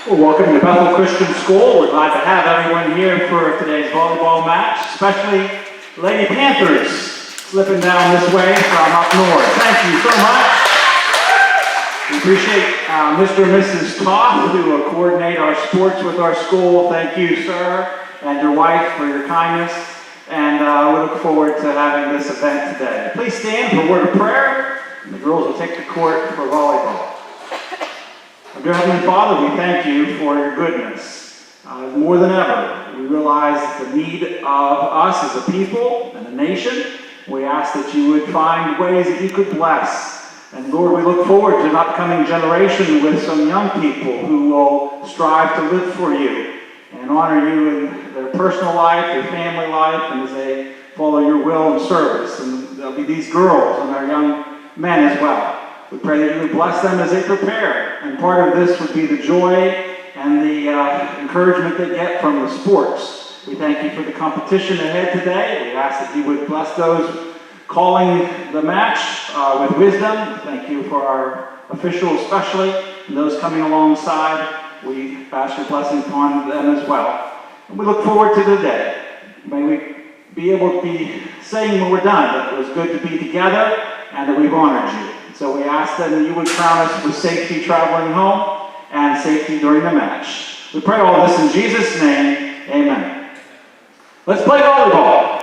Well, welcome to Bethel Christian School. We're glad to have everyone here for today's volleyball match, especially Lady Panthers slipping down this way from up north. Thank you so much. We appreciate Mr. and Mrs. Toth who coordinate our sports with our school. Thank you, sir, and your wife for your kindness. And we look forward to having this event today. Please stand for a word of prayer, and the girls will take the court for volleyball. Dear Heavenly Father, we thank you for your goodness. More than ever, we realize the need of us as a people and a nation. We ask that you would find ways that you could bless. And Lord, we look forward to an upcoming generation with some young people who will strive to live for you and honor you in their personal life, their family life, and as they follow your will and service. And there'll be these girls and our young men as well. We pray that you would bless them as they prepare. And part of this would be the joy and the encouragement they get from the sports. We thank you for the competition ahead today. We ask that you would bless those calling the match with wisdom. Thank you for our officials especially, and those coming alongside. We ask your blessing upon them as well. And we look forward to the day. May we be able to be saying when we're done that it was good to be together and that we've honored you. So we ask that you would crown us with safety traveling home and safety during the match. We pray all this in Jesus' name. Amen. Let's play volleyball.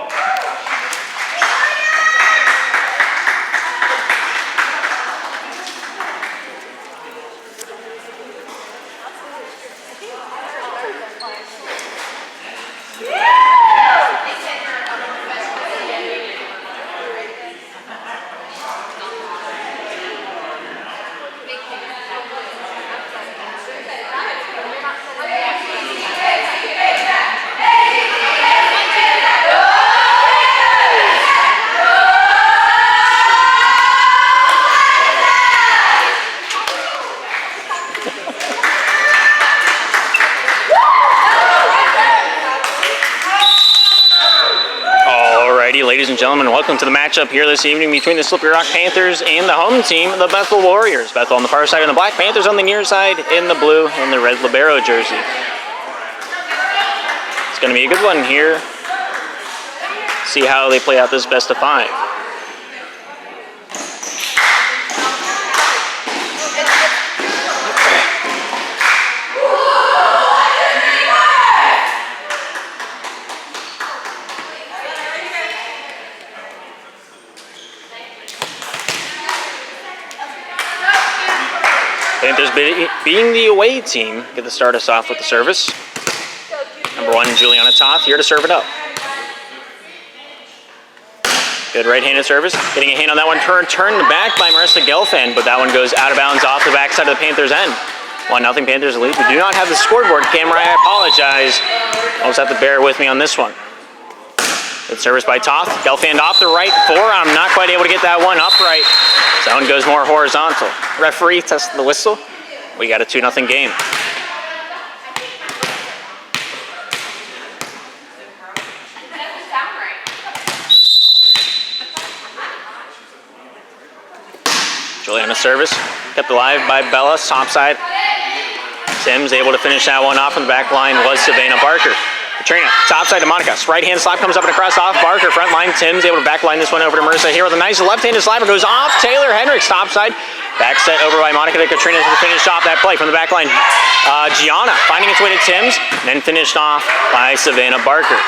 Ladies and gentlemen, welcome to the matchup here this evening between the Slippery Rock Panthers and the home team, the Bethel Warriors. Bethel on the far side in the black, Panthers on the near side in the blue and the red libero jersey. It's going to be a good one here. See how they play out this best of 5. Panthers being the away team, get to start us off with the service. Number 1, Juliana Toth, here to serve it up. Good right-handed service. Getting a hand on that one, turned back by Marissa Gelfand, but that one goes out of bounds off the backside of the Panthers' end. 1-0 Panthers lead. We do not have the scoreboard camera, I apologize. I'll just have to bear with me on this one. Good service by Toth. Gelfand off the right forearm, not quite able to get that one upright. So that one goes more horizontal. Referee tests the whistle. We got a 2-0 game. Juliana service. Kept alive by Bella, top side. Tim's able to finish that one off, and the back line was Savannah Barker. Katrina, top side to Monica. Right-hand slap comes up and across off Barker. Front line, Tim's able to back line this one over to Marissa here with a nice left-handed slapper. Goes off Taylor Hendricks, top side. Back set over by Monica to Katrina to finish off that play from the back line. Gianna finding its way to Tim's, and then finished off by Savannah Barker.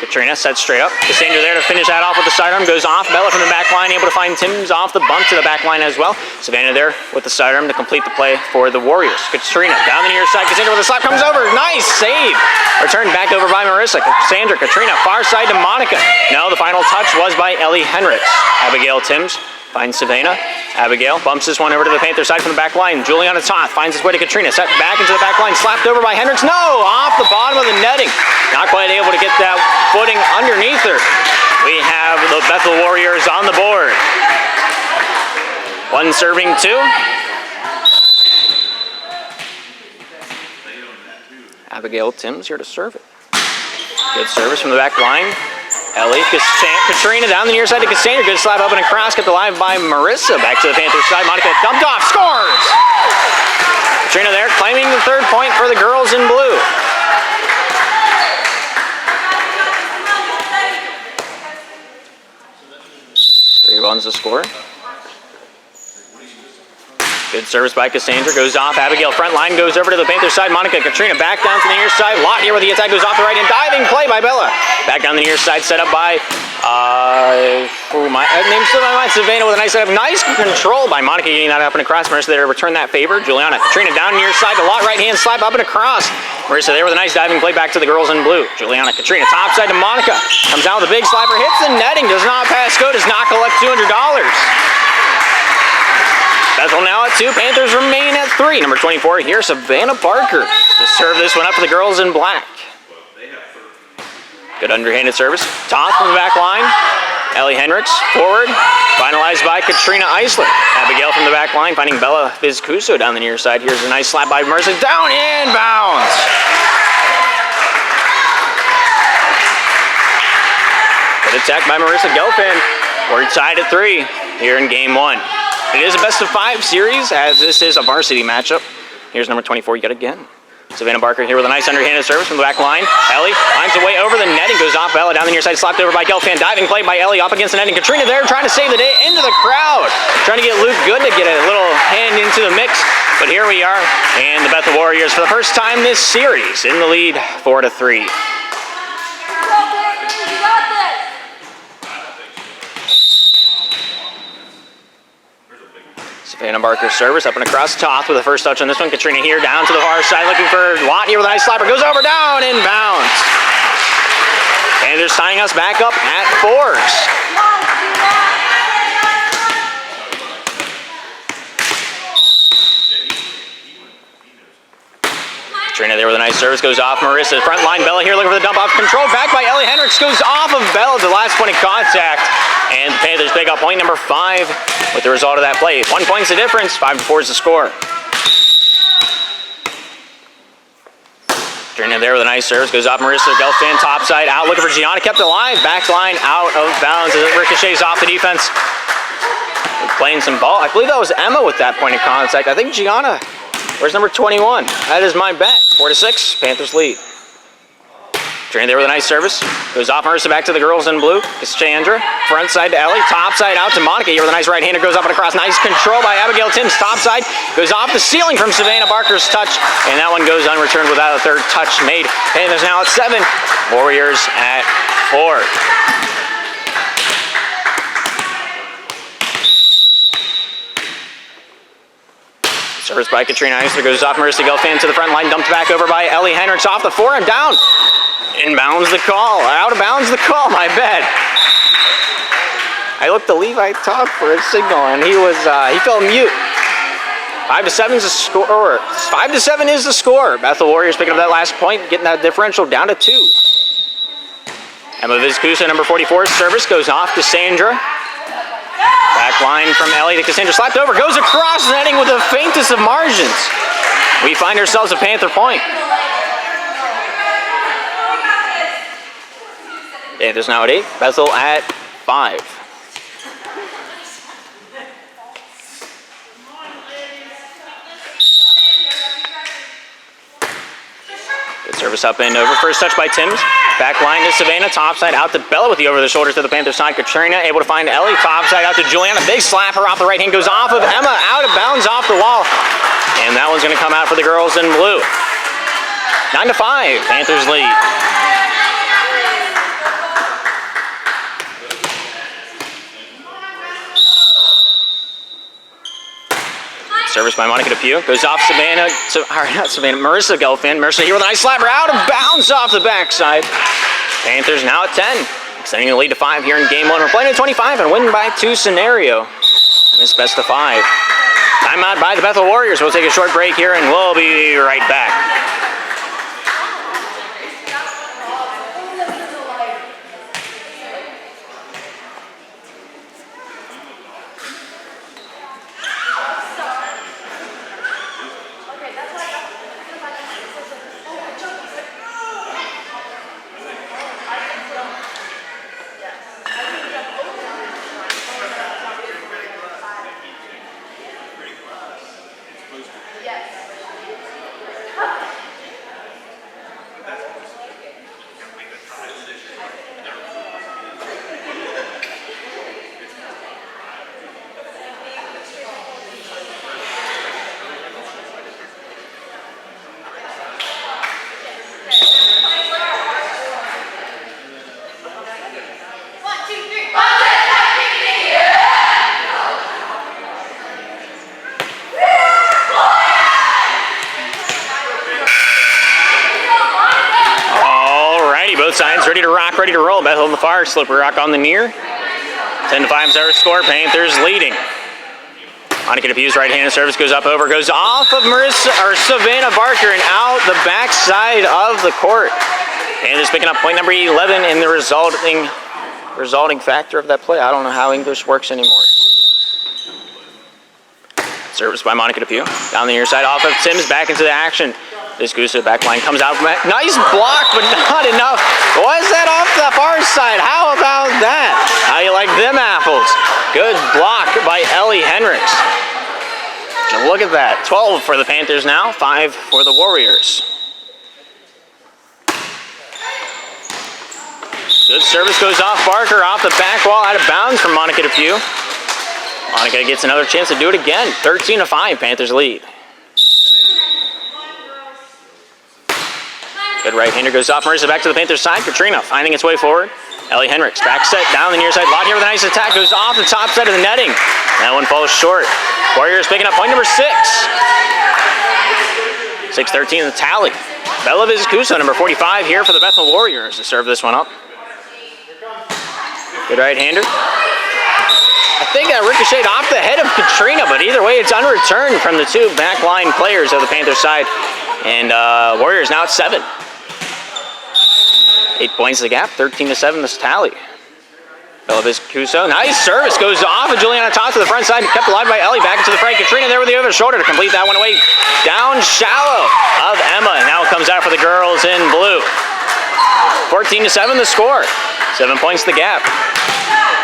Katrina sets straight up. Cassandra there to finish that off with the sidearm. Goes off. Bella from the back line, able to find Tim's off the bump to the back line as well. Savannah there with the sidearm to complete the play for the Warriors. Katrina down the near side. Cassandra with a slap comes over. Nice save. Returned back over by Marissa. Cassandra, Katrina, far side to Monica. No, the final touch was by Ellie Hendricks. Abigail Timms finds Savannah. Abigail bumps this one over to the Panther side from the back line. Juliana Toth finds his way to Katrina. Set back into the back line. Slapped over by Hendricks. No! Off the bottom of the netting. Not quite able to get that footing underneath her. We have the Bethel Warriors on the board. 1 serving 2. Abigail Timms here to serve it. Good service from the back line. Ellie, Katrina down the near side to Cassandra. Good slap up and across. Kept alive by Marissa. Back to the Panthers side. Monica dumped off. Scores! Katrina there claiming the point for the girls in blue. 3-1's the score. Good service by Cassandra, goes off. Abigail front line, goes over to the Panthers side. Monica Katrina back down to the near side. Lot here with the attack, goes off the right and diving play by Bella. Back down the near side, set up by name's still my mind. Savannah with a nice setup. Nice control by Monica getting that up and across. Marissa there to return that favor. Juliana Katrina down near side to Lot, right hand slap up and across. Marissa there with a nice diving play back to the girls in blue. Juliana Katrina top side to Monica. Comes down with a big slapper, hits the netting, does not pass go, does not collect $200. Bethel now at 2, Panthers remain at 3. Number 24 here, Savannah Barker to serve this one up for the girls in black. Good underhanded service. Toss from the back line. Ellie Hendricks forward. Finalized by Katrina Eisler. Abigail from the back line finding Bella Vizcuso down the near side. Here's a nice slap by Marissa. Down in bounds. Good attack by Marissa Gelfand. We're tied at 3 here in game 1. It is a best-of-5 series, as this is a varsity matchup. Here's number 24 yet again. Savannah Barker here with a nice underhanded service from the back line. Ellie finds a way over the netting, goes off Bella down the near side, slapped over by Gelfand. Diving play by Ellie up against the netting. Katrina there trying to save the day into the crowd. Trying to get Luke Good to get a little hand into the mix. But here we are, and the Bethel Warriors for the first time this series in the lead, 4-3. Savannah Barker service up and across Toth with the first touch on this one. Katrina here down to the far side looking for Watt here with a nice slapper. Goes over, down, in bounds. And they're tying us back up at 4s. Katrina there with a nice service, goes off Marissa. Front line, Bella here looking for the dump off. Controlled back by Ellie Hendricks, goes off of Bella at the last point of contact. And the Panthers pick up point number 5 with the result of that play. 1 point's the difference, 5-4 is the score. Katrina there with a nice service, goes off Marissa. Gelfand top side out, looking for Gianna, kept alive. Back line out of bounds as it ricochets off the defense. We're playing some ball. I believe that was Emma with that point of contact. I think Gianna. Where's number 21? That is my bet. 4-6, Panthers lead. Katrina there with a nice service. Goes off Marissa back to the girls in blue. Cassandra, front side to Ellie. Top side out to Monica here with a nice right hander. Goes up and across. Nice control by Abigail Timms. Top side. Goes off the ceiling from Savannah Barker's touch. And that one goes unreturned without a third touch made. Panthers now at 7. Warriors at 4. Service by Katrina Eisler, goes off Marissa Gelfand to the front line, dumped back over by Ellie Hendricks off the forehand, down. Inbounds the call, out of bounds the call, my bad. I looked to Levi Todd for a signal and he fell mute. 5-7 is the score. 5-7 is the score. Bethel Warriors picking up that last point, getting that differential down to 2. Emma Vizcusa, number 44, service goes off to Sandra. Back line from Ellie to Cassandra, slapped over, goes across netting with the faintest of margins. We find ourselves a Panther point. Panthers now at 8, Bethel at 5. Good service up and over. First touch by Timms. Back line to Savannah. Top side out to Bella with the over the shoulder to the Panthers side. Katrina able to find Ellie. Top side out to Juliana. Big slapper off the right hand. Goes off of Emma. Out of bounds off the wall. And that one's going to come out for the girls in blue. 9-5. Panthers lead. Service by Monica DePue. Goes off Savannah, not Savannah, Marissa Gelfand. Marissa here with a nice slapper out of bounds off the backside. Panthers now at 10. Extending the lead to 5 here in game 1. We're playing at 25 and win by 2 scenario. And it's best of 5. Timeout by the Bethel Warriors. We'll take a short break here and we'll be right back. Yes. Sims ready to rock, ready to roll. Bethel on the far, Slippery Rock on the near. 10-5 is our score. Panthers leading. Monica Depu's right-handed service goes up over, goes off of Savannah Barker and out the backside of the court. Panthers picking up point number 11 in the resulting factor of that play. I don't know how English works anymore. Service by Monica Depew. Down the near side, off of Sims, back into the action. This goose to the back line comes out. Nice block, but not enough. Was that off the far side? How about that? How you like them apples? Good block by Ellie Henricks. Look at that. 12 for the Panthers now, 5 for the Warriors. Good service goes off Barker, off the back wall, out of bounds from Monica Depew. Monica gets another chance to do it again. 13-5, Panthers lead. Good right-hander goes off. Marissa back to the Panthers side. Katrina finding its way forward. Ellie Henricks back set down the near side. Lott here with a nice attack. Goes off the top side of the netting. That one falls short. Warriors picking up point number 6. 6-13 in the tally. Bella Vizcuso, number 45 here for the Bethel Warriors to serve this one up. Good right-hander. I think that ricocheted off the head of Katrina, but either way, it's unreturned from the two backline players of the Panthers side. And Warriors now at 7. 8 points the gap, 13-7 this tally. Bella Vizcuso, nice service, goes off of Juliana Toss to the front side, kept alive by Ellie, back into the fray. Katrina there with the other shoulder to complete that one away. Down shallow of Emma, now comes out for the girls in blue. 14-7 the score, 7 points the gap.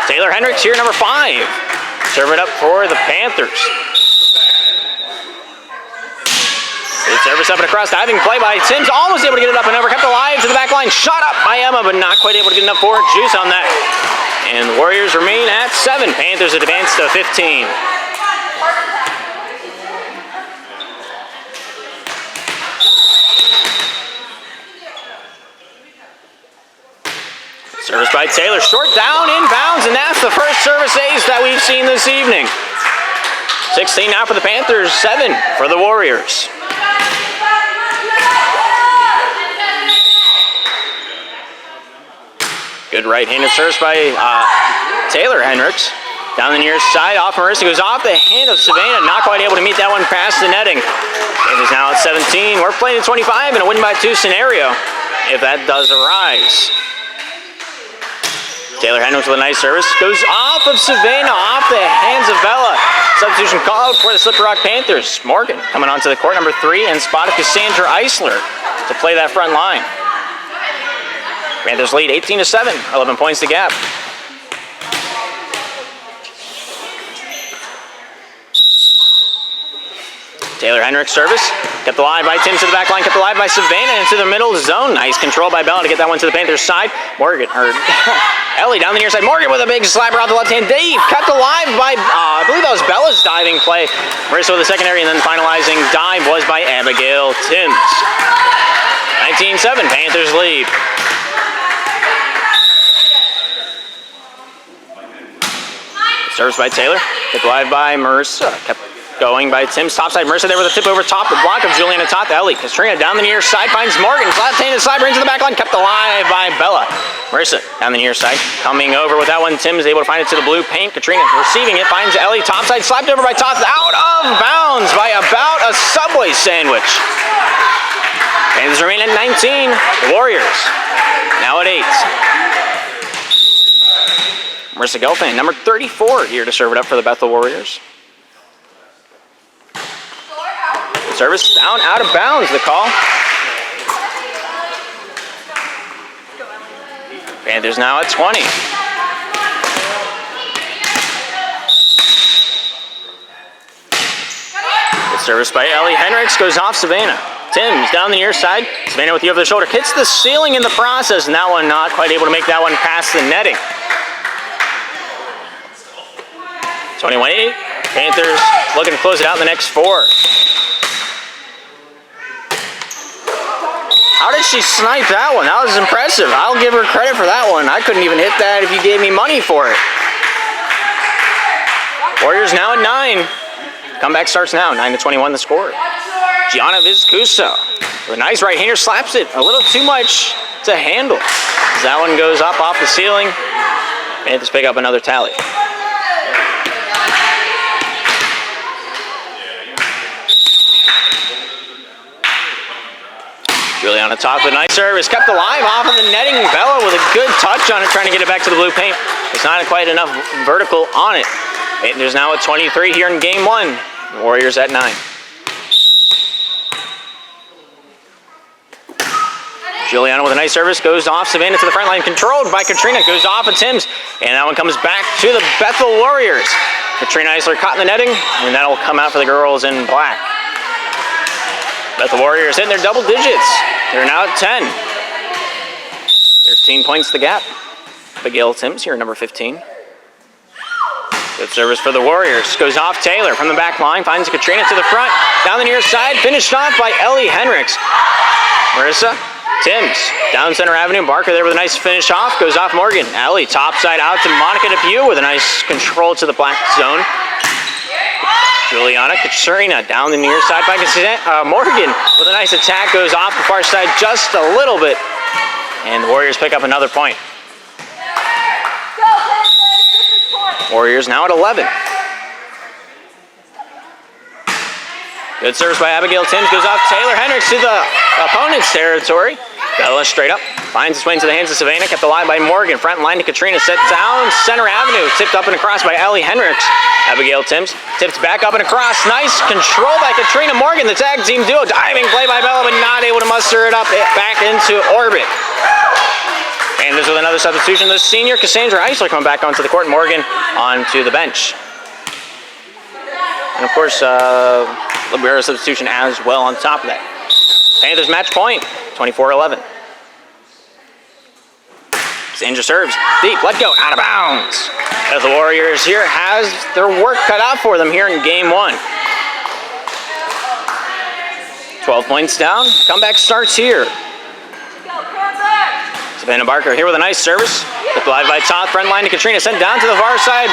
Taylor Hendricks here, number 5. Serve it up for the Panthers. Good service up and across, diving play by Sims, almost able to get it up and over, kept alive to the back line, shot up by Emma, but not quite able to get enough forward juice on that. And the Warriors remain at 7. Panthers advance to 15. Service by Taylor, short down, inbounds, and that's the first service ace that we've seen this evening. 16 now for the Panthers, 7 for the Warriors. Good right-handed service by Taylor Hendricks. Down the near side, off Marissa, goes off the hand of Savannah, not quite able to meet that one past the netting. It is now at 17. We're playing at 25 in a win by 2 scenario, if that does arise. Taylor Hendricks with a nice service. Goes off of Savannah, off the hands of Bella. Substitution called for the Slippery Rock Panthers. Morgan coming onto the court, number 3, and spotted Cassandra Eisler to play that front line. Panthers lead 18-7, 11 points to gap. Taylor Hendricks service, kept alive by Tim to the back line, kept alive by Savannah into the middle zone. Nice control by Bella to get that one to the Panthers side. Ellie down the near side. Morgan with a big slapper on the left hand. Dave kept alive by, I believe that was Bella's diving play. Marissa with the secondary, and then finalizing dive was by Abigail Timms. 19-7, Panthers lead. Service by Taylor, kept alive by Marissa, kept going by Tim's topside. Marissa there with a tip over top, the block of Juliana Toth. Ellie, Katrina down the near side, finds Morgan, left-handed slide, brings to the back line, kept alive by Bella. Marissa down the near side, coming over with that one. Tim is able to find it to the blue paint. Katrina receiving it, finds Ellie topside, slapped over by Toth, out of bounds by about a Subway sandwich. Panthers remain at 19, the Warriors now at 8. Marissa Gelfand, number 34, here to serve it up for the Bethel Warriors. Service down, out of bounds, the call. Panthers now at 20. Good service by Ellie Hendricks, goes off Savannah. Timms down the near side. Savannah with the over the shoulder, hits the ceiling in the process, and that one not quite able to make that one past the netting. 21-8, Panthers looking to close it out in the next 4. How did she snipe that one? That was impressive. I'll give her credit for that one. I couldn't even hit that if you gave me money for it. Warriors now at 9. Comeback starts now, 9-21 the score. Gianna Vizcuso with a nice right-hander, slaps it a little too much to handle. As that one goes up off the ceiling. Panthers pick up another tally. Juliana top with a nice service, kept alive off of the netting. Bella with a good touch on it, trying to get it back to the blue paint. It's not quite enough vertical on it. There's now a 23 here in game 1. The Warriors at 9. Juliana with a nice service, goes off Savannah to the front line, controlled by Katrina, goes off of Timms, and that one comes back to the Bethel Warriors. Katrina Eisler caught in the netting, and that'll come out for the girls in black. Bethel Warriors hitting their double digits. They're now at 10. 13 points the gap. Abigail Timms here, number 15. Good service for the Warriors. Goes off Taylor from the back line, finds Katrina to the front. Down the near side, finished off by Ellie Henricks. Marissa Timms, down Center Avenue. Barker there with a nice finish off. Goes off Morgan. Ellie, top side out to Monica Depew with a nice control to the black zone. Juliana Katrina down the near side by Morgan with a nice attack. Goes off the far side just a little bit. And the Warriors pick up another point. Warriors now at 11. Good service by Abigail Timms. Goes off Taylor Hendricks to the opponent's territory. Bella straight up. Finds its way into the hands of Savannah. Kept alive by Morgan. Front line to Katrina. Set down Center Avenue. Tipped up and across by Ellie Hendricks. Abigail Timms tipped back up and across. Nice control by Katrina Morgan. The tag team duo. Diving play by Bella, but not able to muster it up back into orbit. And there's with another substitution. The senior Cassandra Eisler coming back onto the court. Morgan onto the bench. And of course, Libero substitution as well on top of that. Panthers match point, 24-11. Cassandra serves deep, let go, out of bounds. As the Warriors here has their work cut out for them here in game 1. 12 points down, comeback starts here. Savannah Barker here with a nice service. Applied by top, front line to Katrina, sent down to the far side.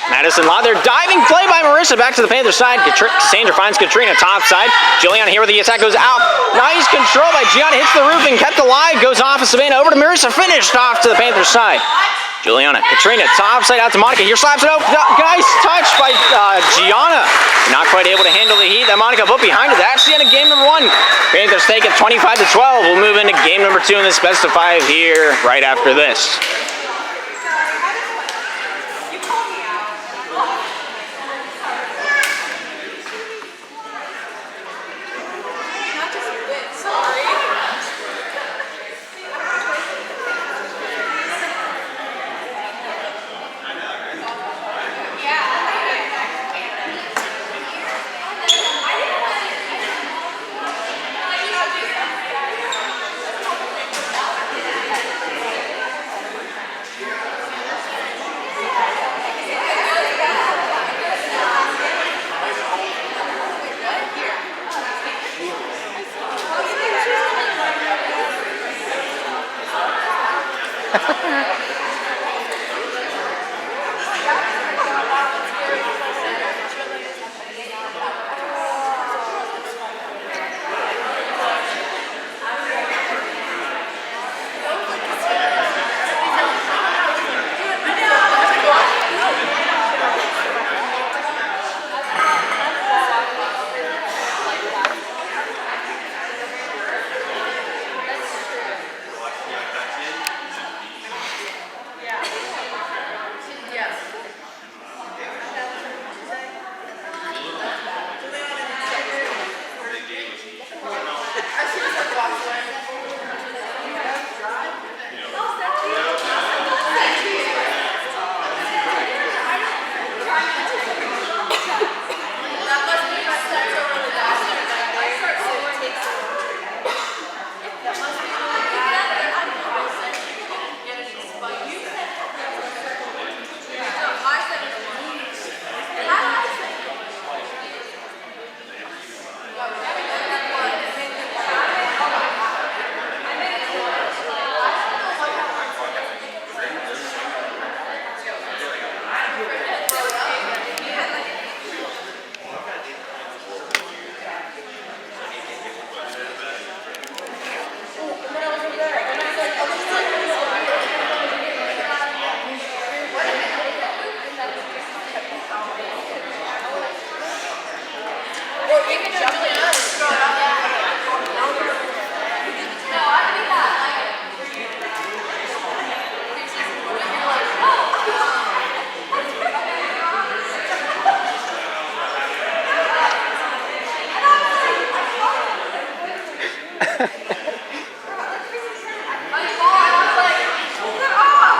Madison Law there, diving play by Marissa, back to the Panther side. Cassandra finds Katrina, top side. Juliana here with the attack, goes out. Nice control by Gianna, hits the roof and kept alive. Goes off of Savannah, over to Marissa, finished off to the Panther side. Juliana, Katrina, top side out to Monica. Here slaps it out. Nice touch by Gianna. Not quite able to handle the heat that Monica put behind it. That's the end of game number 1. Panthers take it 25-12. We'll move into game number 2 in this best of 5 here right after this.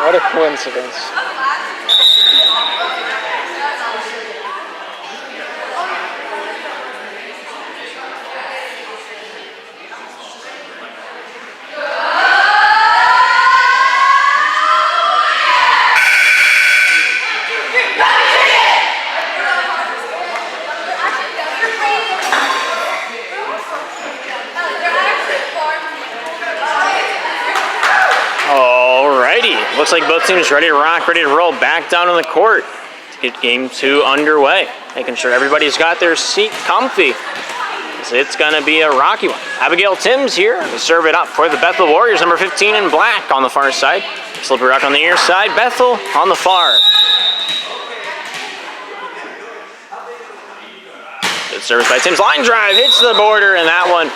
What a coincidence. Alrighty, looks like both teams ready to rock, ready to roll back down on the court to get game 2 underway. Making sure everybody's got their seat comfy. It's gonna be a rocky one. Abigail Timms here to serve it up for the Bethel Warriors, number 15 in black on the far side. Slippery Rock on the near side, Bethel on the far. Good service by Timms, line drive, hits the border, and that one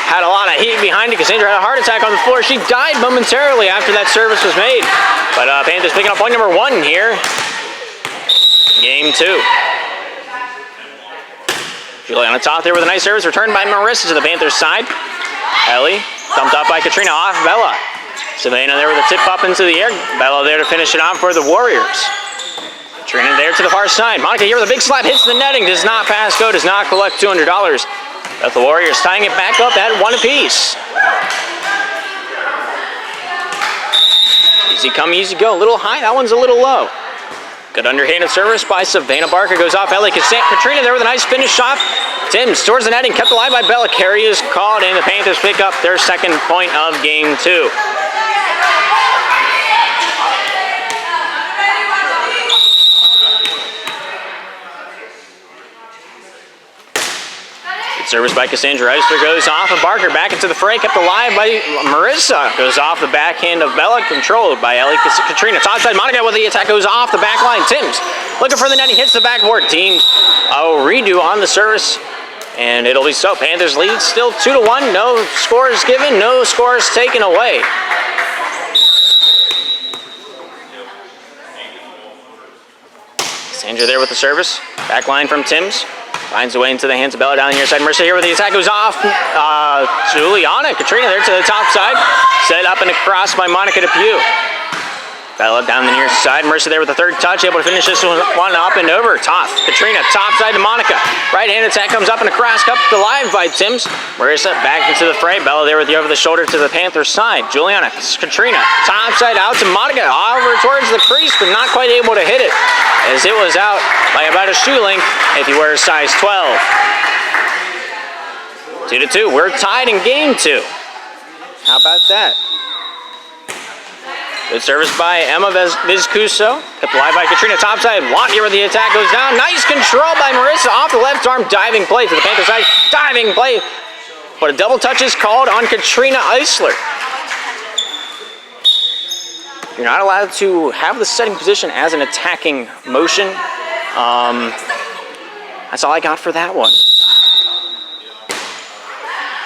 had a lot of heat behind it. Cassandra had a heart attack on the floor. She died momentarily after that service was made. But Panthers picking up point number 1 here. Game 2. Julie on the top there with a nice service. Returned by Marissa to the Panthers side. Ellie dumped up by Katrina off Bella. Savannah there with a tip up into the air. Bella there to finish it off for the Warriors. Katrina there to the far side. Monica here with a big slap. Hits the netting. Does not pass go. Does not collect $200. The Warriors tying it back up at 1 apiece. Easy come, easy go. A little high, that one's a little low. Good underhanded service by Savannah Barker. Goes off Ellie. Katrina there with a nice finish shot. Timms towards the netting, kept alive by Bella. Carry is called, and the Panthers pick up their second point of game 2. Service by Cassandra Eisler goes off of Barker, back into the fray, kept alive by Marissa. Goes off the backhand of Bella, controlled by Ellie Katrina. Topside Monica with the attack, goes off the back line. Timms looking for the netting, hits the backboard. Team redo on the service, and it'll be so. Panthers lead still 2-1. No scores given, no scores taken away. Cassandra there with the service. Back line from Timms. Finds a way into the hands of Bella down the near side. Marissa here with the attack, goes off. Juliana, Katrina there to the top side. Set up and across by Monica DePue. Bella down the near side. Marissa there with the third touch, able to finish this one up and over. Tough. Katrina, top side to Monica. Right-hand attack comes up and across, kept alive by Timms. Marissa back into the fray. Bella there with the over the shoulder to the Panthers side. Juliana, Katrina, top side out to Monica. Over towards the crease, but not quite able to hit it, as it was out by about a shoe length if you wear a size 12. 2-2. We're tied in game 2. How about that? Good service by Emma Vizcuso. Kept alive by Katrina. Topside. Watt here where the attack goes down. Nice control by Marissa off the left arm. Diving play to the Panther side. Diving play. But a double touch is called on Katrina Eisler. You're not allowed to have the setting position as an attacking motion. That's all I got for that one.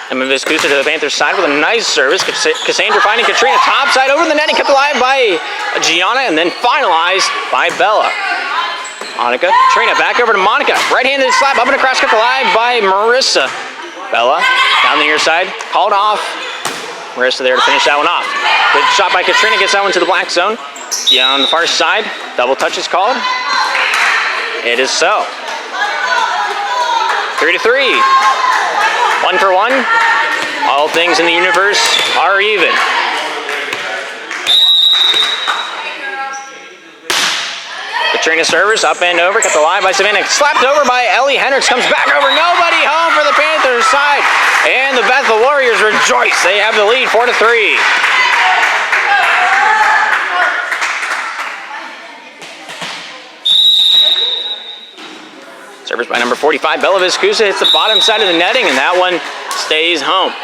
Emma Vizcuso to the Panthers side with a nice service. Cassandra finding Katrina topside over the netting, kept alive by Gianna, and then finalized by Bella. Monica, Katrina back over to Monica. Right-handed slap up and across, kept alive by Marissa. Bella down the near side, called off. Marissa there to finish that one off. Good shot by Katrina, gets that one to the black zone. Yeah, on the far side, double touch is called. It is so. 3-3. 1 for 1. All things in the universe are even. Katrina servers up and over, kept alive by Savannah. Slapped over by Ellie Hendricks, comes back over. Nobody home for the Panthers side. And the Bethel Warriors rejoice. They have the lead 4-3. Service by number 45, Bella Vizcuso hits the bottom side of the netting, and that one stays home.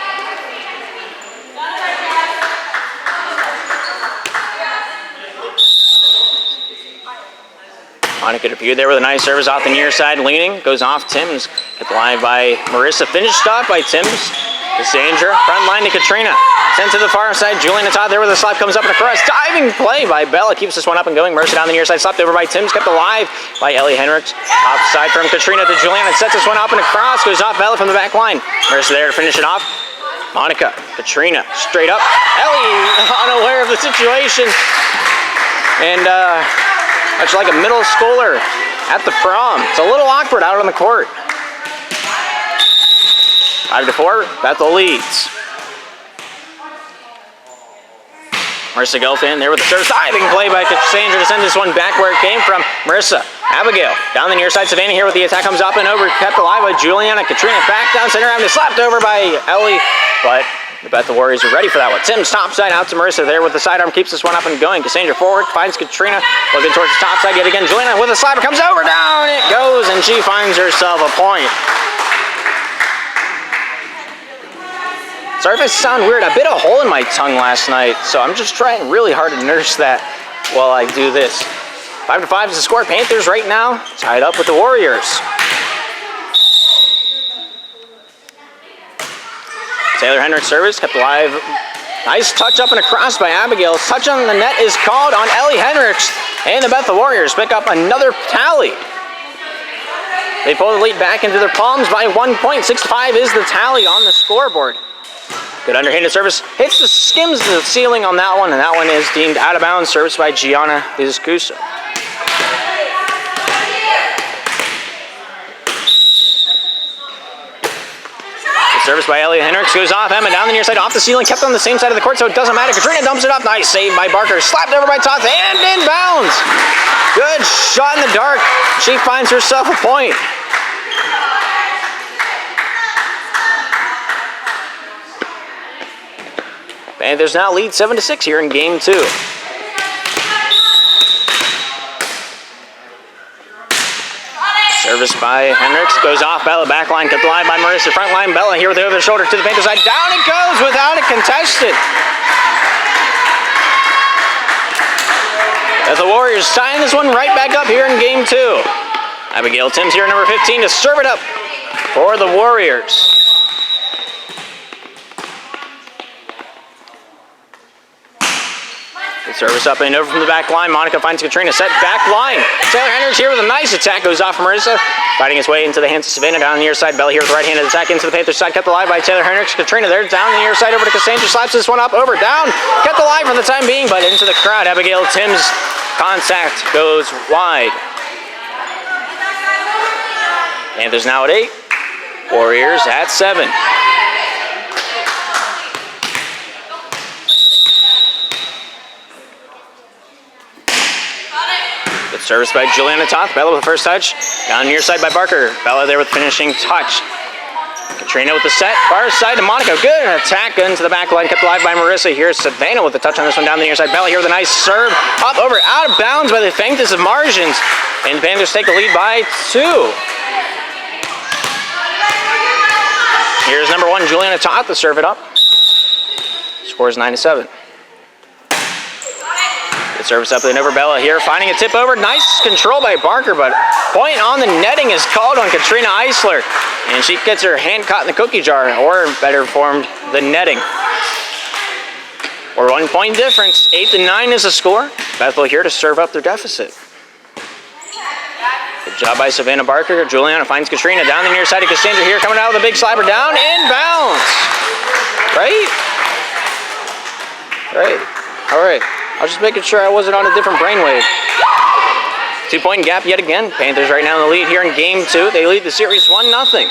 Monica DePue there with a nice service off the near side, leaning, goes off Timms. Kept alive by Marissa, finished off by Timms. Cassandra, front line to Katrina. Sent to the far side, Juliana Todd there with a slap, comes up and across. Diving play by Bella, keeps this one up and going. Marissa down the near side, slapped over by Timms, kept alive by Ellie Hendricks. Outside from Katrina to Juliana, sets this one up and across, goes off Bella from the back line. Marissa there to finish it off. Monica, Katrina, straight up. Ellie, unaware of the situation. And much like a middle schooler at the prom. It's a little awkward out on the court. 5-4, Bethel leads. Marissa Gelfand there with the service. Diving play by Cassandra to send this one back where it came from. Marissa, Abigail, down the near side. Savannah here with the attack, comes up and over. Kept alive by Juliana. Katrina back down center. Having slapped over by Ellie. But the Bethel Warriors are ready for that one. Tim's top side out to Marissa there with the sidearm. Keeps this one up and going. Cassandra forward, finds Katrina. Looking towards the top side yet again. Juliana with a slapper. Comes over, down it goes. And she finds herself a point. Sorry if I sound weird. I bit a hole in my tongue last night, so I'm just trying really hard to nurse that while I do this. 5-5 is the score. Panthers right now tied up with the Warriors. Taylor Hendricks service kept alive. Nice touch up and across by Abigail. Touch on the net is called on Ellie Hendricks, and the Bethel Warriors pick up another tally. They pull the lead back into their palms by 1 point. 6-5 is the tally on the scoreboard. Good underhanded service. Hits the skims the ceiling on that one, and that one is deemed out of bounds. Service by Gianna Vizcuso. Service by Elliot Hendricks goes off. Emma down the near side, off the ceiling, kept on the same side of the court, so it doesn't matter. Katrina dumps it up. Nice save by Barker. Slapped over by Toth and in bounds. Good shot in the dark. She finds herself a point. Panthers now lead 7-6 here in game 2. Service by Hendricks goes off. Bella back line, cut the line by Marissa. Front line, Bella here with the over the shoulder to the Panthers side. Down it goes without it contested. As the Warriors tying this one right back up here in game 2. Abigail Timms here, number 15, to serve it up for the Warriors. Service up and over from the back line. Monica finds Katrina. Set back line. Taylor Hendricks here with a nice attack. Goes off from Marissa. Fighting his way into the hands of Savannah down the near side. Bella here with the right-handed attack into the Panthers side. Kept alive by Taylor Hendricks. Katrina there down the near side over to Cassandra. Slaps this one up. Over. Down. Kept alive for the time being, but into the crowd. Abigail Timms. Contact goes wide. Panthers now at 8. Warriors at 7. Service by Juliana Toth. Bella with the first touch. Down near side by Barker. Bella there with the finishing touch. Katrina with the set. Far side to Monica. Good attack into the back line. Kept alive by Marissa. Here's Savannah with the touch on this one down the near side. Bella here with a nice serve. Up over. Out of bounds by the faintest of margins. And the Panthers take the lead by 2. Here's number 1, Juliana Toth, to serve it up. Score is 9-7. Service up and over. Bella here, finding a tip over. Nice control by Barker, but point on the netting is called on Katrina Eisler. And she gets her hand caught in the cookie jar, or better formed, the netting. Or 1 point difference. 8-9 is the score. Bethel here to serve up their deficit. Good job by Savannah Barker. Juliana finds Katrina down the near side of Cassandra here, coming out with a big slapper down in bounds. Right? All right. I was just making sure I wasn't on a different brainwave. 2 point gap yet again. Panthers right now in the lead here in game 2. They lead the series 1-0.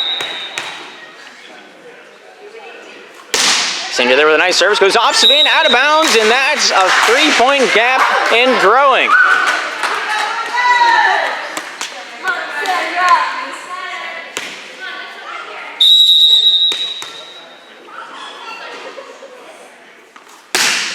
Sandra there with a nice service. Goes off Savannah, out of bounds, and that's a 3 point gap and growing.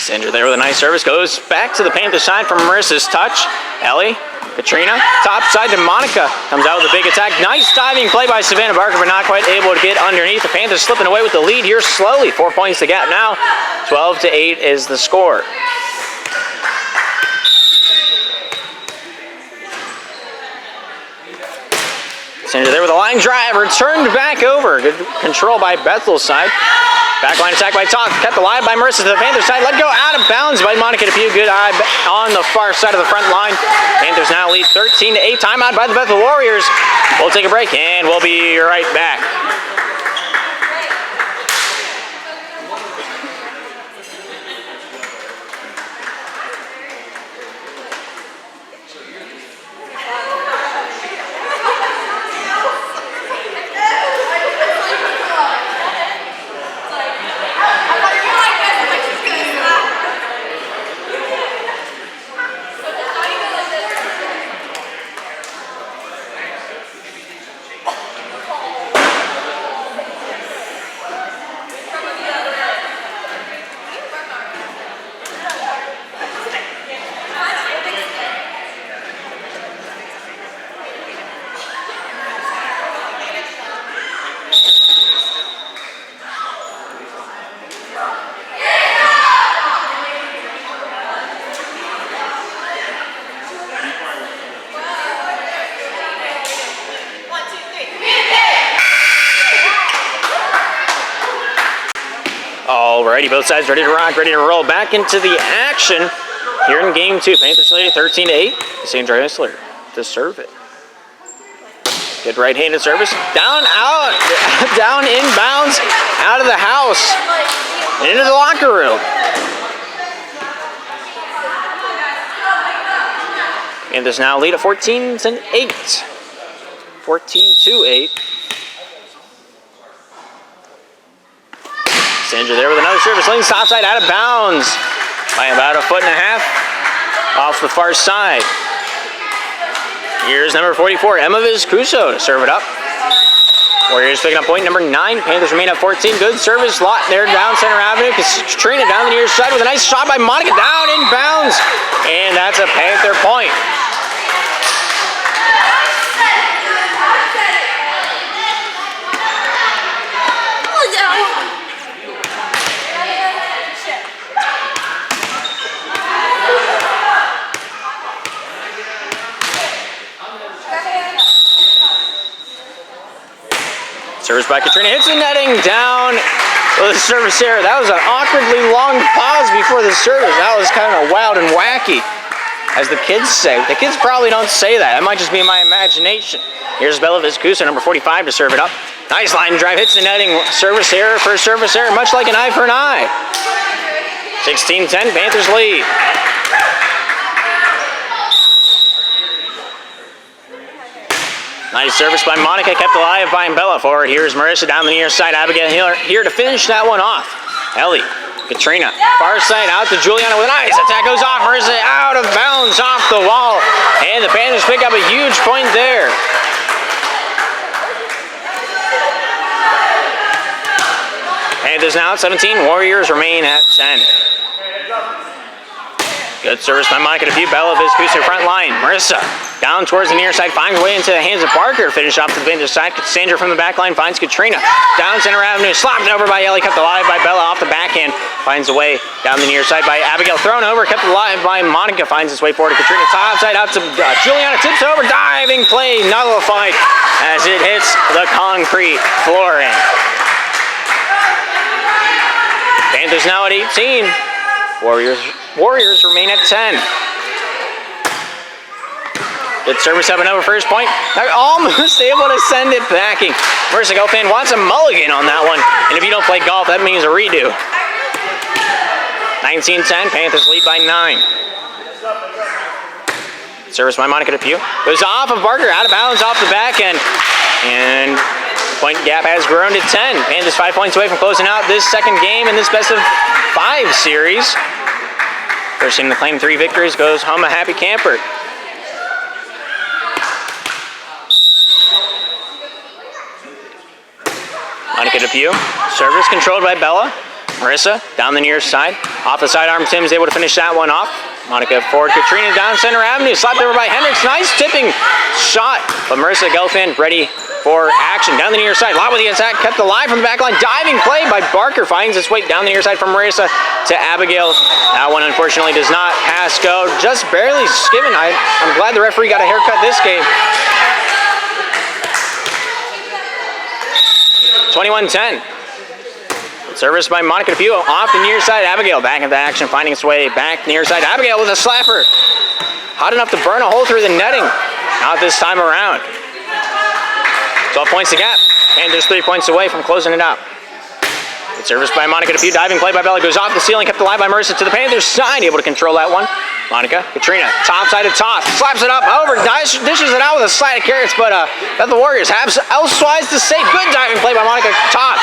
Sandra there with a nice service. Goes back to the Panther side from Marissa's touch. Ellie, Katrina, top side to Monica. Comes out with a big attack. Nice diving play by Savannah Barker, but not quite able to get underneath. The Panthers slipping away with the lead here slowly. 4 points the gap now. 12-8 is the score. Sandra there with a line drive. Returned back over. Good control by Bethel's side. Backline attack by Toth, kept alive by Marissa to the Panthers side. Let go out of bounds by Monica DePue. Good eye on the far side of the front line. Panthers now lead 13-8. Timeout by the Bethel Warriors. We'll take a break and we'll be right back. Alrighty, both sides ready to rock, ready to roll. Back into the action here in game 2. Panthers lead 13-8. Cassandra Hessler to serve it. Good right-handed service. Down, out, down, inbounds, out of the house, into the locker room. And there's now lead at 14-8. 14-8. Sandra there with another service. Lane top side, out of bounds by about a foot and a half off the far side. Here's number 44, Emma Vizcuso to serve it up. Warriors picking up point number 9. Panthers remain at 14. Good service lot there down center avenue. Katrina down the near side with a nice shot by Monica down inbounds. And that's a Panther point. Service by Katrina, hits the netting, down with the service error. That was an awkwardly long pause before the service. That was kind of wild and wacky, as the kids say. The kids probably don't say that. It might just be my imagination. Here's Bella Vizcuso, number 45, to serve it up. Nice line drive, hits the netting. Service error for a service error, much like an eye for an eye. 16-10, Panthers lead. Nice service by Monica, kept alive by Bella. Forward, here's Marissa down the near side. Abigail here to finish that one off. Ellie, Katrina, far side out to Juliana with a nice attack. Goes off, Marissa out of bounds off the wall. And the Panthers pick up a huge point there. Panthers now at 17, Warriors remain at 10. Good service by Monica to view. Bella Vizcuso front line. Marissa down towards the near side, finds a way into the hands of Parker. Finish off to the Panthers side. Sandra from the back line finds Katrina. Down center avenue, slapped over by Ellie, kept alive by Bella off the backhand. Finds a way down the near side by Abigail. Thrown over, kept alive by Monica. Finds his way forward to Katrina. Top side out to Juliana. Tips over, diving play nullified as it hits the concrete flooring. Panthers now at 18. Warriors remain at 10. Good service up and over first point. They're almost able to send it backing. Marissa Gelfand wants a mulligan on that one. And if you don't play golf, that means a redo. 19-10, Panthers lead by 9. Service by Monica Depew. Goes off of Barker, out of bounds off the back end. And point gap has grown to 10. Panthers 5 points away from closing out this second game in this best of 5 series. First team to claim 3 victories goes home a happy camper. Monica Depew, service controlled by Bella. Marissa down the near side. Off the sidearm, Tim's able to finish that one off. Monica forward, Katrina down center avenue. Slapped over by Hendricks. Nice tipping shot. But Marissa Gelfand ready for action. Down the near side. Lot with the attack. Kept alive from the back line. Diving play by Barker. Finds its way down the near side from Marissa to Abigail. That one unfortunately does not pass go. Just barely skimming. I'm glad the referee got a haircut this game. 21-10. Service by Monica Depew off the near side. Abigail back into action, finding its way back near side. Abigail with a slapper. Hot enough to burn a hole through the netting. Not this time around. 12 points to gap. Panthers 3 points away from closing it out. Good service by Monica Depew. Diving play by Bella. Goes off the ceiling. Kept alive by Marissa to the Panthers side. Able to control that one. Monica, Katrina, top side of toss. Slaps it up over. Dishes it out with a slide of carrots. But the Warriors have elsewise to say. Good diving play by Monica. Top.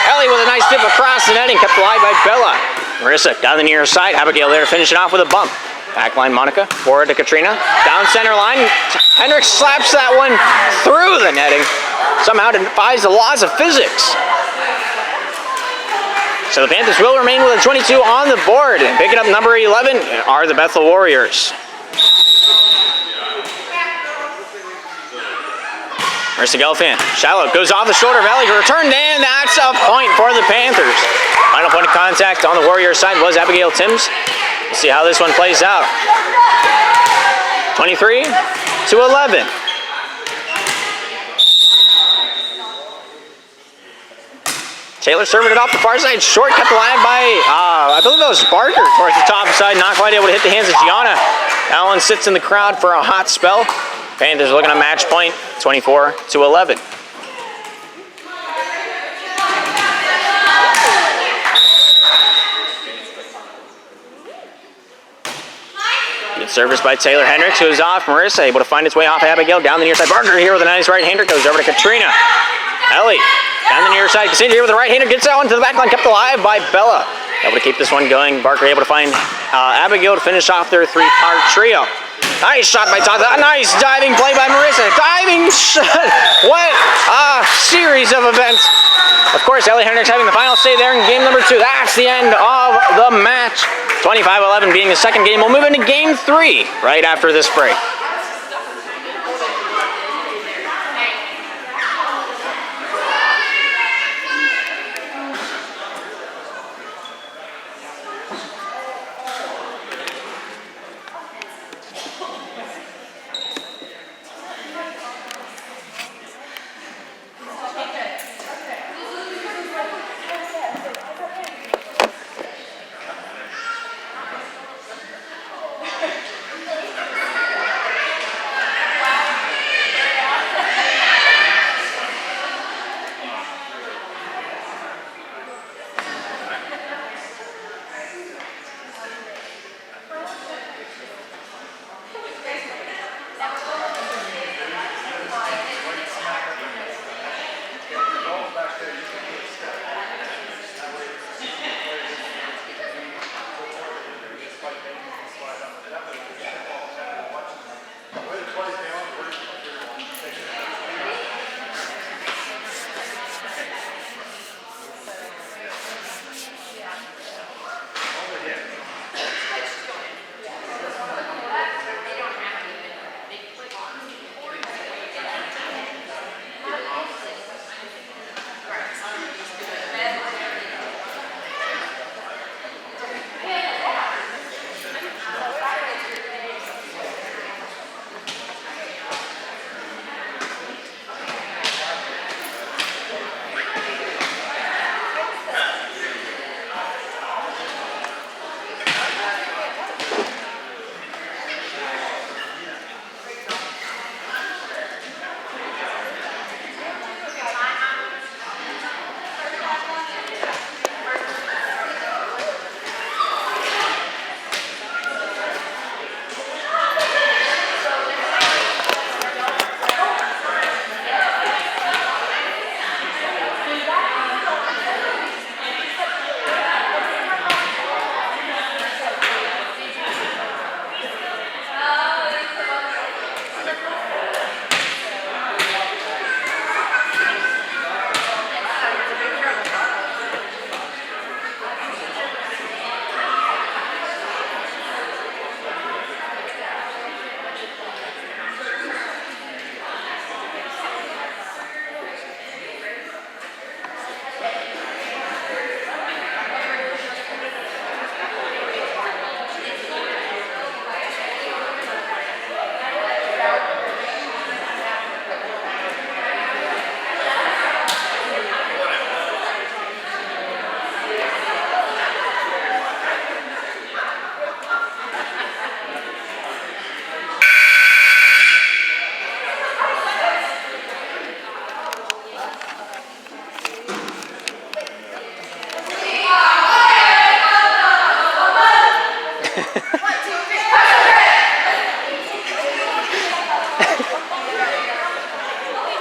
Ellie with a nice dip across the netting. Kept alive by Bella. Marissa down the near side. Abigail there to finish it off with a bump. Backline Monica. Forward to Katrina. Down center line. Hendricks slaps that one through the netting. Somehow defies the laws of physics. So the Panthers will remain with a 22 on the board. And picking up number 11 are the Bethel Warriors. Marissa Gelfand, shallow, goes off the shoulder of Ellie, returned, and that's a point for the Panthers. Final point of contact on the Warriors side was Abigail Timms. We'll see how this one plays out. 23-11. Taylor serving it off the far side. Short, kept alive by, I believe that was Barker towards the top side. Not quite able to hit the hands of Gianna. That one sits in the crowd for a hot spell. Panthers looking at match point, 24-11. Good service by Taylor Hendricks, who is off. Marissa able to find its way off Abigail. Down the near side. Barker here with a nice right-hander. Goes over to Katrina. Ellie down the near side. Cassandra here with a right-hander. Gets that one to the back line. Kept alive by Bella. Able to keep this one going. Barker able to find Abigail to finish off their three-part trio. Nice shot by Todd. A nice diving play by Marissa. Diving shot. What a series of events. Of course, Ellie Hendricks having the final say there in game number 2. That's the end of the match. 25-11 being the second game. We'll move into game 3 right after this break.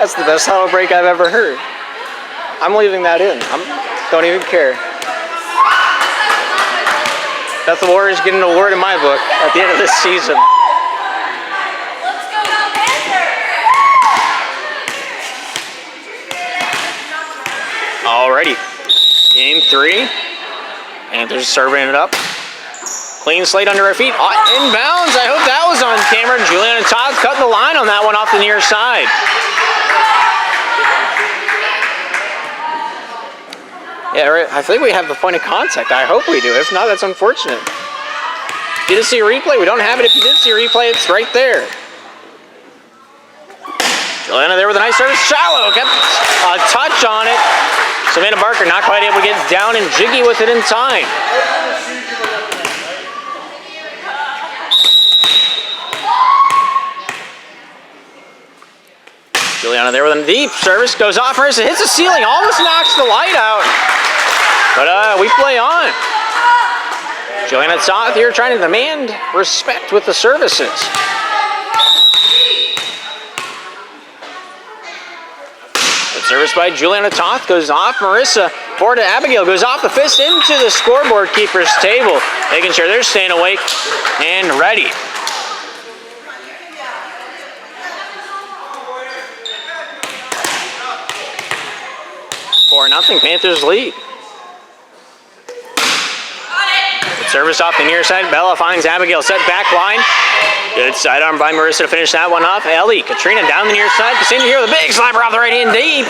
That's the best huddle break I've ever heard. I'm leaving that in. Don't even care. That's the Warriors getting an award in my book at the end of this season. Let's go Panthers! Alrighty. Game 3. Panthers serving it up. Clean slate under our feet. Inbounds. I hope that was on camera. Juliana Todd cutting the line on that one off the near side. Yeah, right. I think we have the point of contact. I hope we do. If not, that's unfortunate. If you didn't see a replay, we don't have it. If you did see a replay, it's right there. Juliana there with a nice service. Shallow. Kept a touch on it. Savannah Barker not quite able to get down and jiggy with it in time. Juliana there with a deep service, goes off first, it hits the ceiling, almost knocks the light out. But we play on. Juliana Toth here trying to demand respect with the services. Good service by Juliana Toth goes off. Marissa forward to Abigail, goes off the fist into the scoreboard keeper's table, making sure they're staying awake and ready. 4-0, Panthers lead. Good service off the near side. Bella finds Abigail, set back line. Good sidearm by Marissa to finish that one off. Ellie, Katrina down the near side. Cassandra here with a big slider off the right hand deep.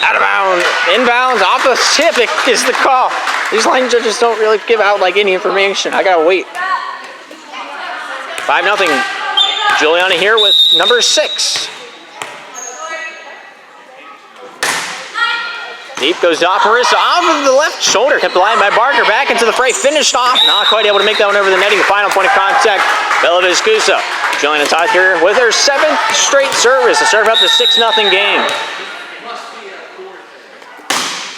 Out of bounds, inbounds, off the tip is the call. These line judges don't really give out like any information. I gotta wait. 5-0. Juliana here with number 6. Deep goes off. Marissa off of the left shoulder. Kept alive by Barker. Back into the fray. Finished off. Not quite able to make that one over the netting. The final point of contact. Bella Viscuso. Juliana Toth here with her 7th straight service to serve up the 6-0 game.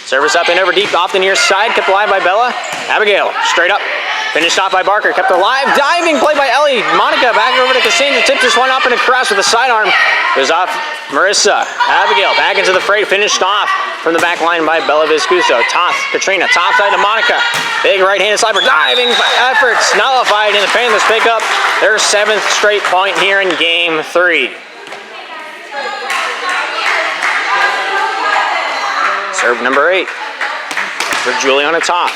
Service up and over deep off the near side. Kept alive by Bella. Abigail straight up. Finished off by Barker. Kept alive. Diving play by Ellie. Monica back over to Cassandra. Tipped this one up and across with a sidearm. Goes off Marissa. Abigail back into the fray. Finished off from the back line by Bella Viscuso. Toth, Katrina. Top side to Monica. Big right-handed slider. Diving efforts nullified, and the Panthers pick up their 7th straight point here in Game 3. Serve number 8 for Juliana Toth.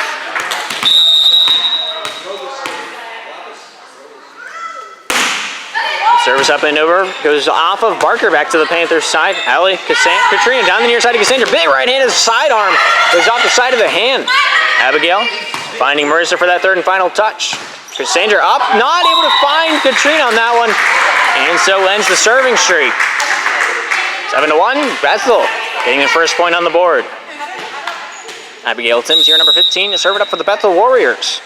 Service up and over, goes off of Barker back to the Panthers side. Allie, Katrina down the near side of Cassandra. Big right-handed sidearm goes off the side of the hand. Abigail finding Marissa for that 3rd and final touch. Cassandra up, not able to find Katrina on that one, and so ends the serving streak. 7-1, Bethel getting the first point on the board. Abigail Timms here, number 15, to serve it up for the Bethel Warriors.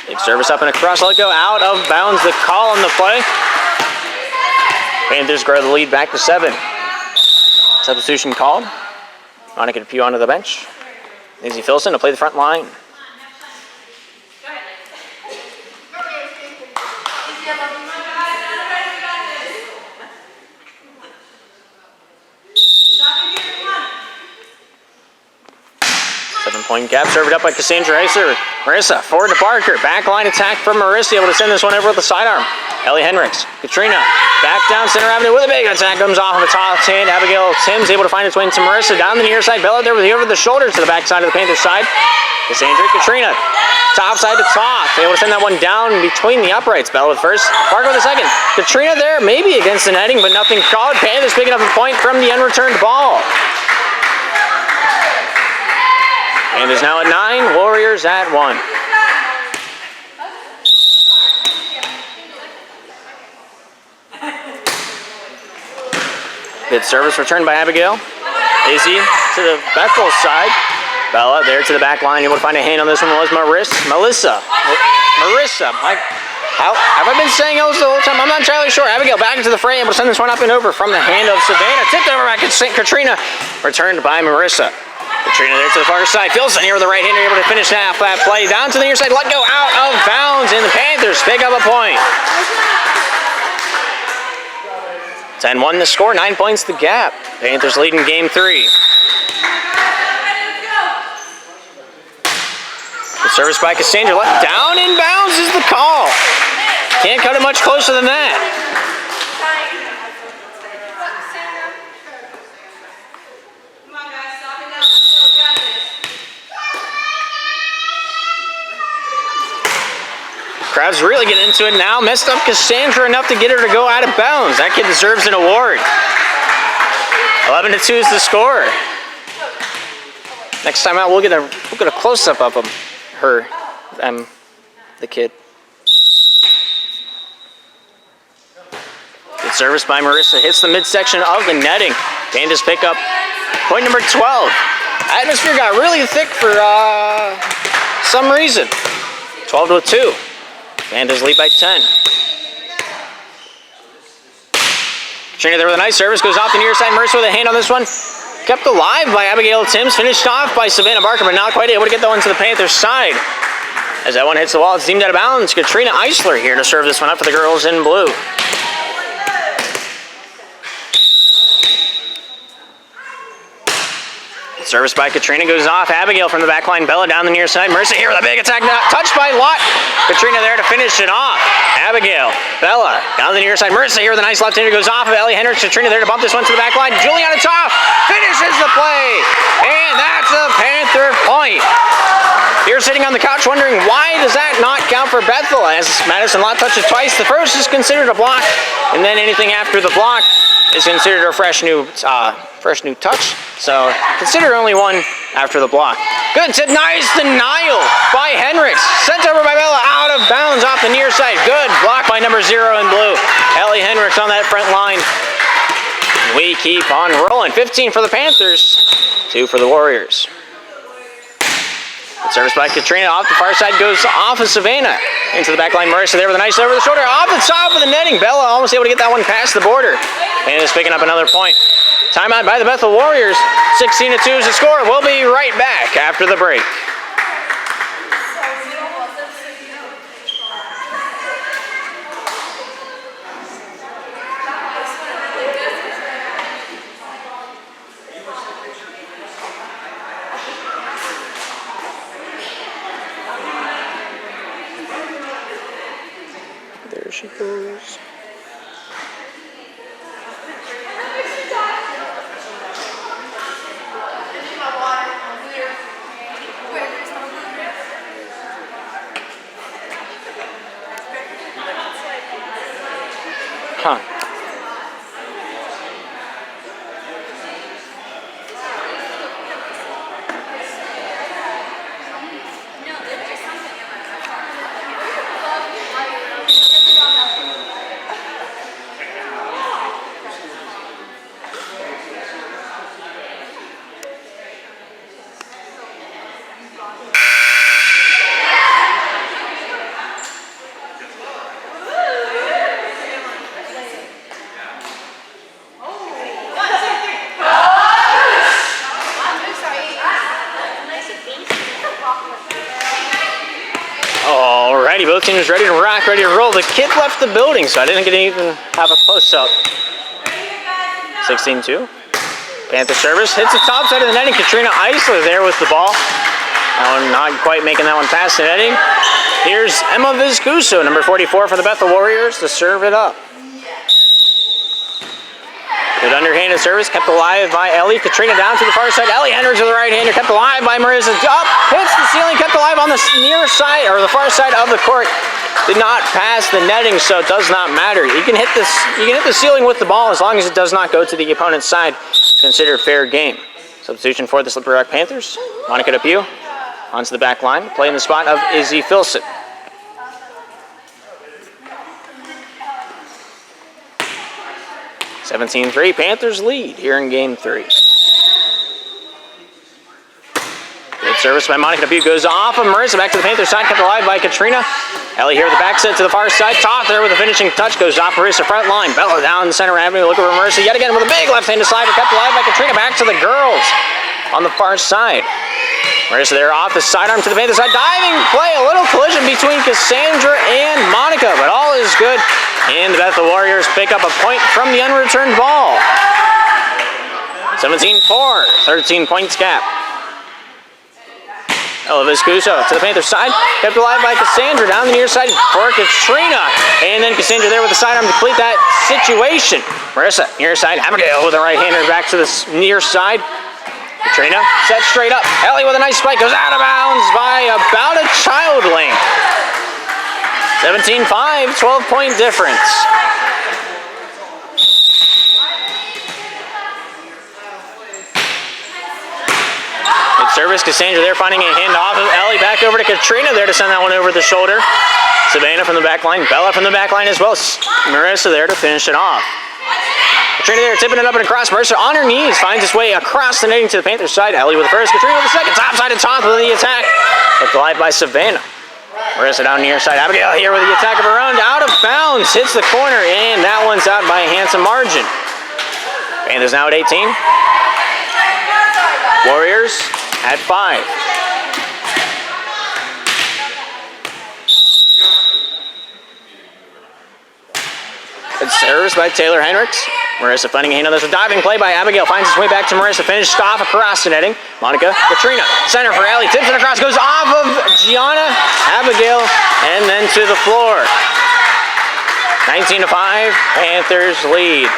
Big service up and across, let go out of bounds. The call on the play. Panthers grow the lead back to 7. Substitution called. Monica Depew onto the bench. Lindsay Filson to play the front line. Point gap, served up by Cassandra Heiser. Marissa, forward to Barker. Backline attack from Marissa, able to send this one over with the sidearm. Ellie Hendricks, Katrina, back down center avenue with a big attack, comes off of the top hand. Abigail Timms able to find its way into Marissa. Down the near side, Bella there with the over the shoulder to the back side of the Panthers side. Cassandra, Katrina, top side to Toth, able to send that one down between the uprights. Bella with first, Barker with the second. Katrina there, maybe against the netting, but nothing called. Panthers picking up a point from the unreturned ball. And is now at 9, Warriors at 1. Good service returned by Abigail. Izzy to the Bethel side. Bella there to the back line. Able to find a hand on this one was Melissa. How have I been saying those the whole time? I'm not entirely sure. Abigail back into the fray. Able to send this one up and over from the hand of Savannah. Tipped over by Katrina. Returned by Marissa. Katrina there to the far side. Filson here with the right hander, able to finish that play. Down to the near side, let go out of bounds, and the Panthers pick up a point. 10-1 the score, 9 points the gap. Panthers leading Game 3. The service by Cassandra, let down in bounds is the call. Can't cut it much closer than that. Crowd's really getting into it now. Messed up Cassandra enough to get her to go out of bounds. That kid deserves an award. 11-2 is the score. Next time out, we'll get a close-up of him, her, the kid. Good Service by Marissa hits the midsection of the netting. Panthers pick up point number 12. Atmosphere got really thick for some reason. 12-2. Panthers lead by 10. Katrina there with a nice service, goes off the near side. Marissa with a hand on this one. Kept alive by Abigail Timms, finished off by Savannah Barker, but not quite able to get that one to the Panthers' side. As that one hits the wall, it's deemed out of bounds. Katrina Eisler here to serve this one up for the girls in blue. Service by Katrina goes off. Abigail from the back line. Bella down the near side. Marissa here with a big attack. Touched by Lott. Katrina there to finish it off. Abigail. Bella down the near side. Marissa here with a nice left-hander. Goes off of Ellie Hendricks. Katrina there to bump this one to the back line. Juliana Toff finishes the play. And that's a Panther point. You're sitting on the couch wondering why does that not count for Bethel, as Madison Lott touched it twice. The first is considered a block, and then anything after the block is considered a fresh new touch. So consider only one after the block. Good, nice denial by Hendricks. Sent over by Bella, out of bounds off the near side. Good block by number 0 in blue. Ellie Hendricks on that front line. We keep on rolling. 15 for the Panthers, 2 for the Warriors. Service by Katrina off the far side, goes off of Savannah. Into the back line, Marissa there with a nice over the shoulder. Off the top of the netting. Bella almost able to get that one past the border. And is picking up another point. Timeout by the Bethel Warriors. 16-2 is the score. We'll be right back after the break. There she goes. Huh. Alrighty, both teams ready to rock, ready to roll. The kid left the building, so I didn't get to even have a close-up. 16-2. Panther service hits the top side of the netting. Katrina Eisler there with the ball. That one not quite making that one past the netting. Here's Emma Vizcuso, number 44 for the Bethel Warriors, to serve it up. Good underhanded service, kept alive by Ellie. Katrina down to the far side. Ellie Hendricks with the right-hander, kept alive by Marissa. Up, hits the ceiling, kept alive on the near side, or the far side of the court. Did not pass the netting, so it does not matter. You can hit this. You can hit the ceiling with the ball as long as it does not go to the opponent's side. It's considered fair game. Substitution for the Slippery Rock Panthers. Monica Depew onto the back line, playing the spot of Izzy Filson. 17-3, Panthers lead here in game 3. Good service by Monica Depew, goes off of Marissa, back to the Panthers side, kept alive by Katrina. Ellie here with the back set to the far side, top there with a finishing touch, goes off Marissa front line. Bella down the center avenue, look over Marissa yet again with a big left-handed slider, kept alive by Katrina, back to the girls on the far side. Marissa there off the sidearm to the Panthers side, diving play, a little collision between Cassandra and Monica, but all is good. And the Bethel Warriors pick up a point from the unreturned ball. 17-4, 13 points gap. Ella Vizcuso to the Panthers side, kept alive by Cassandra down the near side for Katrina. And then Cassandra there with the sidearm to complete that situation. Marissa, near side, Abigail with a right-hander back to the near side. Katrina set straight up. Ellie with a nice spike, goes out of bounds by about a child length. 17-5, 12-point difference. Good service, Cassandra there finding a hand off of Ellie, back over to Katrina there to send that one over the shoulder. Savannah from the back line, Bella from the back line as well. Marissa there to finish it off. Katrina there, tipping it up and across. Mercer on her knees, finds its way across the netting to the Panthers side. Ellie with the first, Katrina with the second. Top side and top of the attack. Kept alive by Savannah. Marissa down near side. Abigail here with the attack of her own. Out of bounds. Hits the corner, and that one's out by a handsome margin. Panthers now at 18. Warriors at 5. Good service by Taylor Hendricks. Marissa finding a handle. There's a diving play by Abigail. Finds its way back to Marissa. Finished off across the netting. Monica, Katrina, center for Ellie. Tips it across. Goes off of Gianna, Abigail, and then to the floor. 19-5. Panthers lead.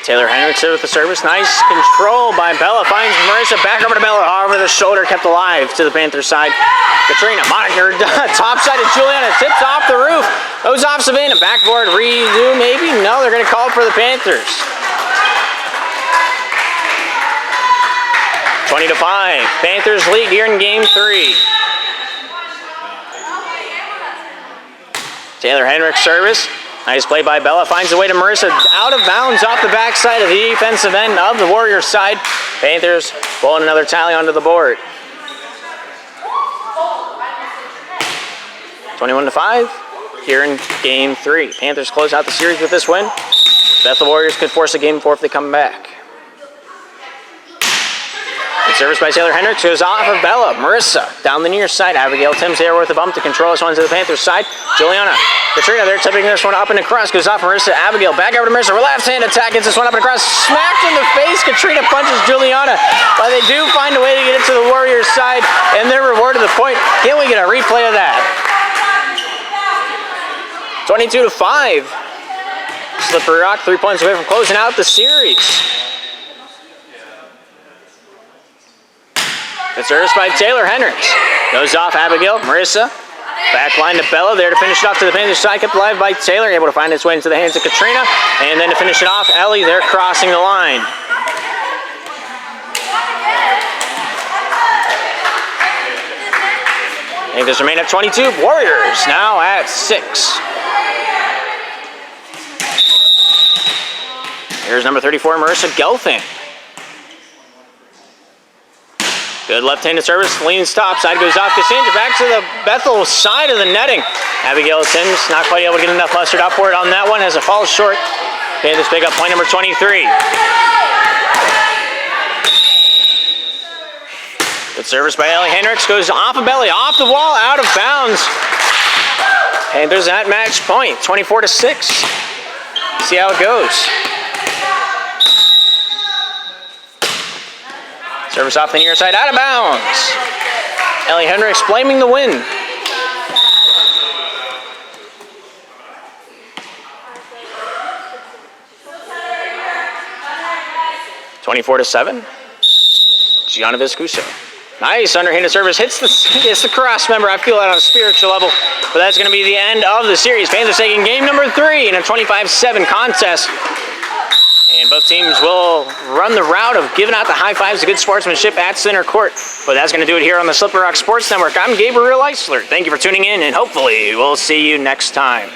Taylor Hendricks there with the service. Nice control by Bella. Finds Marissa back over to Bella. Over the shoulder, kept alive to the Panthers side. Katrina, Monica, top side of Juliana. Tips off the roof. Goes off Savannah. Backboard redo, maybe? No, they're going to call it for the Panthers. 20-5. Panthers lead here in game 3. Taylor Hendricks service. Nice play by Bella. Finds the way to Marissa. Out of bounds off the backside of the defensive end of the Warriors side. Panthers pulling another tally onto the board. 21-5 here in game 3. Panthers close out the series with this win. Bethel Warriors could force a game 4 if they come back. Good service by Taylor Hendricks. Goes off of Bella. Marissa down the near side. Abigail Timms there with a bump to control this one to the Panthers side. Juliana. Katrina there tipping this one up and across. Goes off Marissa. Abigail back over to Marissa. Her left hand attack gets this one up and across. Smacked in the face. Katrina punches Juliana. But they do find a way to get it to the Warriors side. And they're rewarded the point. Can we get a replay of that? 22-5. Slippery Rock 3 points away from closing out the series. The service by Taylor Hendricks. Goes off Abigail. Marissa. Back line to Bella. There to finish it off to the Panthers side. Kept alive by Taylor. Able to find its way into the hands of Katrina. And then to finish it off, Ellie. They're crossing the line. Panthers remain at 22. Warriors now at 6. Here's number 34, Marissa Gelfand. Good left-handed service, leans top, side goes off Cassandra, back to the Bethel side of the netting. Abigail Timms not quite able to get enough mustard upward on that one as it falls short. Panthers pick up point number 23. Good service by Ellie Hendricks, goes off of Belly, off the wall, out of bounds. Panthers at match point, 24-6. See how it goes. Service off the near side, out of bounds. Ellie Hendricks blaming the win. (24-7). Gianna Viscuso. Nice underhanded service, hits the cross member. I feel that on a spiritual level, but that's going to be the end of the series. Panthers taking game number 3 in a 25-7 contest. And both teams will run the route of giving out the high fives, the good sportsmanship at center court. But that's going to do it here on the Slippery Rock Sports Network. I'm Gabriel Eisler. Thank you for tuning in, and hopefully we'll see you next time.